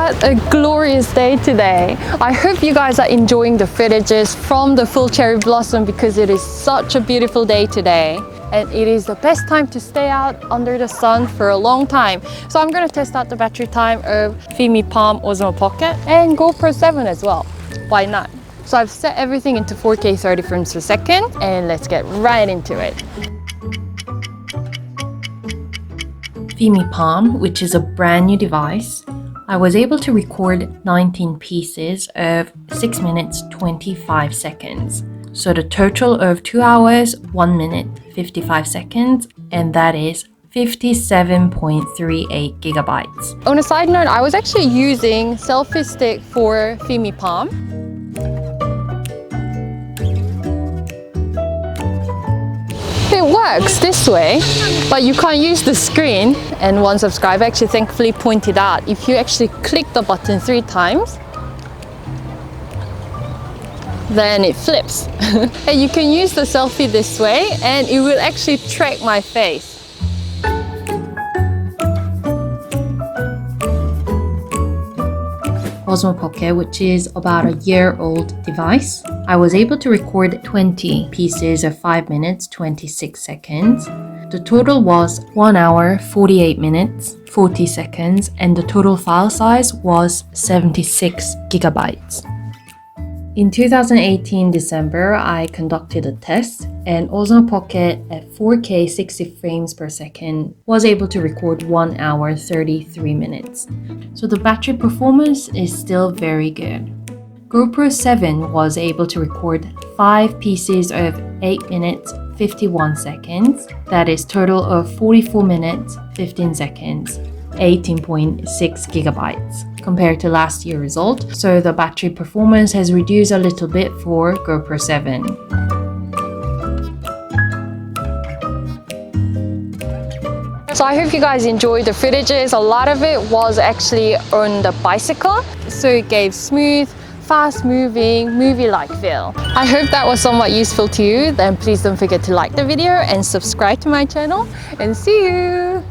What a glorious day today. I hope you guys are enjoying the footages from the full cherry blossom because it is such a beautiful day today. And it is the best time to stay out under the sun for a long time. So I'm going to test out the battery time of Fimi Palm OSMO Pocket and GoPro 7 as well. Why not? So I've set everything into 4K 30 frames per second and let's get right into it. Fimi Palm, which is a brand new device, I was able to record 19 pieces of 6 minutes 25 seconds. So the total of 2 hours, 1 minute, 55 seconds, and that is 57.38 gigabytes. On a side note, I was actually using selfie stick for Fimi Palm. It works this way, but you can't use the screen. And one subscriber actually thankfully pointed out, if you actually click the button 3 times, then it flips. And you can use the selfie this way and it will actually track my face. OSMO Pocket, which is about a year-old device, I was able to record 20 pieces of 5 minutes 26 seconds. The total was 1 hour 48 minutes 40 seconds and the total file size was 76 gigabytes. In 2018 December, I conducted a test and OSMO Pocket at 4K 60 frames per second was able to record 1 hour 33 minutes. So the battery performance is still very good. GoPro 7 was able to record 5 pieces of 8 minutes 51 seconds. That is total of 44 minutes 15 seconds. 18.6 gigabytes compared to last year's result, so the battery performance has reduced a little bit for GoPro 7. So I hope you guys enjoyed the footages. A lot of it was actually on the bicycle, so it gave smooth, fast-moving, movie-like feel. I hope that was somewhat useful to you. Then please don't forget to like the video and subscribe to my channel, and see you!